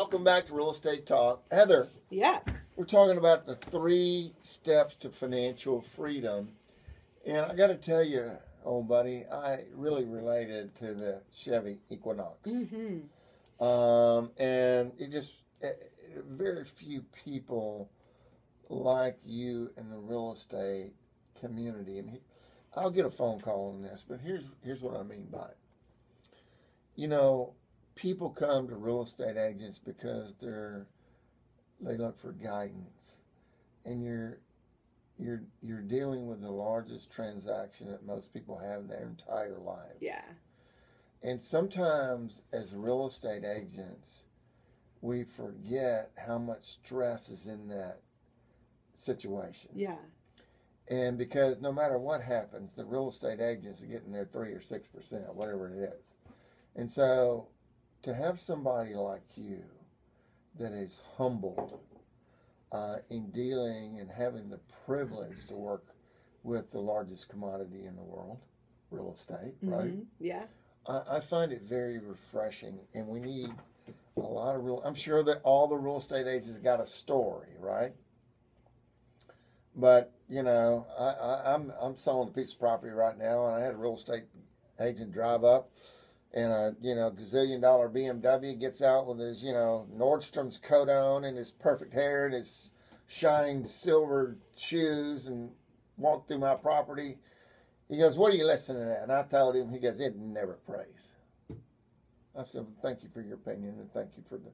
welcome back to Real Estate Talk. Heather, Yes. we're talking about the 3 steps to financial freedom. And I got to tell you, old buddy, I really related to the Chevy Equinox. And it just, very few people like you in the real estate community. And I'll get a phone call on this, but here's what I mean by it. You know, people come to real estate agents because they look for guidance, and you're dealing with the largest transaction that most people have in their entire lives. Yeah. And sometimes as real estate agents, we forget how much stress is in that situation. Yeah. And because no matter what happens, the real estate agents are getting their 3 or 6%, whatever it is. And so to have somebody like you that is humbled in dealing and having the privilege to work with the largest commodity in the world, real estate, right? Yeah. I find it very refreshing, and we need a lot of I'm sure that all the real estate agents have got a story, right? But, you know, I'm selling a piece of property right now, and I had a real estate agent drive up, and a, gazillion-dollar BMW, gets out with his, Nordstrom's coat on and his perfect hair and his shined silver shoes, and walked through my property. He goes, "What are you listening to?" And I told him, he goes, "It never prays." I said, "Thank you for your opinion, and thank you for the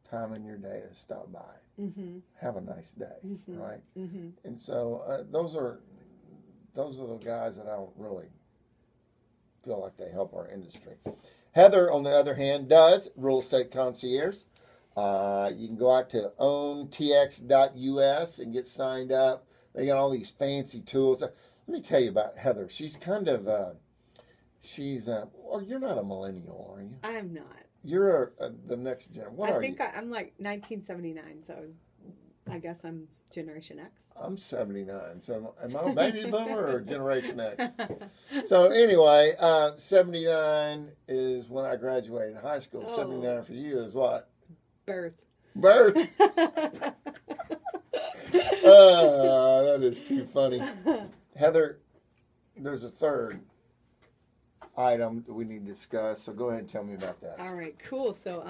time in your day to stop by. Have a nice day," right? And so those are the guys that I don't really feel like they help our industry. Heather, on the other hand, does Real Estate Concierge. You can go out to owntx.us and get signed up. They got all these fancy tools. Let me tell you about Heather. She's kind of, well, you're not a millennial, are you? I am not. You're the next gen. What are you? I'm like 1979, so I guess I'm Generation X. I'm 79, so am I a baby boomer or Generation X? So anyway, 79 is when I graduated high school. Oh. 79 for you is what? Birth. That is too funny. Heather, there's a third item that we need to discuss, so go ahead and tell me about that. All right, cool. So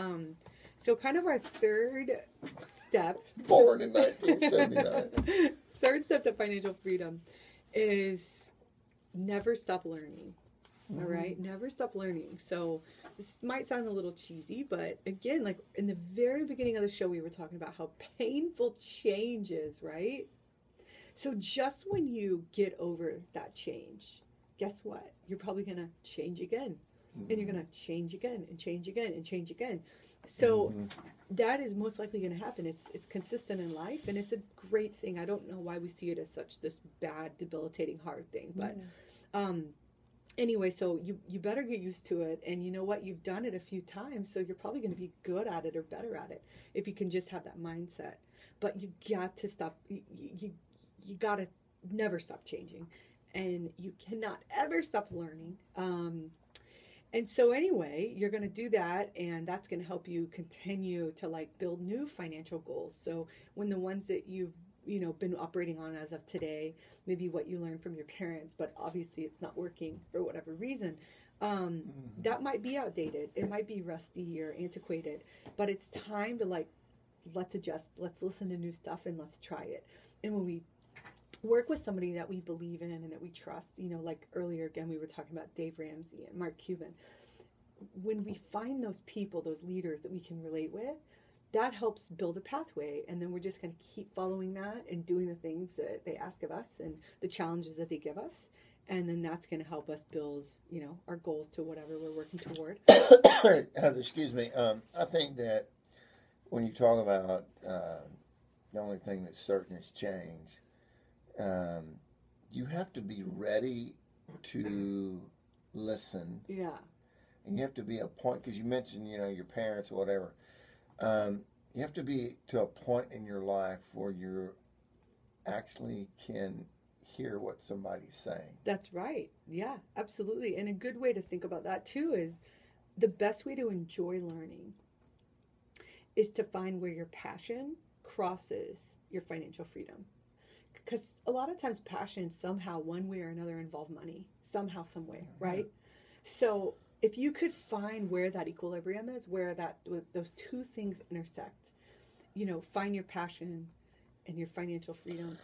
kind of our third step. Born in 1979. Third step to financial freedom is never stop learning. All right, never stop learning. So this might sound a little cheesy, but again, like in the very beginning of the show, we were talking about how painful change is, right? So just when you get over that change, guess what? You're probably going to change again. And you're going to change again and change again and change again. So that is most likely going to happen. It's consistent in life, and it's a great thing. I don't know why we see it as such this bad, debilitating, hard thing. But anyway, so you better get used to it. And you know what? You've done it a few times, so you're probably going to be good at it or better at it if you can just have that mindset. But you got to stop. You got to never stop changing. And you cannot ever stop learning. And so anyway, you're going to do that, and that's going to help you continue to like build new financial goals. So when the ones that you've been operating on as of today, maybe what you learned from your parents, but obviously it's not working for whatever reason, that might be outdated. It might be rusty or antiquated, but it's time to like, let's adjust, let's listen to new stuff, and let's try it. And when we work with somebody that we believe in and that we trust, like earlier again we were talking about Dave Ramsey and Mark Cuban. When we find those people, those leaders that we can relate with, that helps build a pathway, and then we're just going to keep following that and doing the things that they ask of us and the challenges that they give us, and then that's going to help us build our goals to whatever we're working toward. Heather, excuse me, I think that when you talk about the only thing that's certain is change, you have to be ready to listen. Yeah. And you have to be at a point, because you mentioned, your parents or whatever. You have to be to a point in your life where you actually can hear what somebody's saying. That's right. Yeah, absolutely. And a good way to think about that too is the best way to enjoy learning is to find where your passion crosses your financial freedom. Because a lot of times passion somehow one way or another involve money, somehow, some way, right? So if you could find where that equilibrium is, where those two things intersect, find your passion and your financial freedom.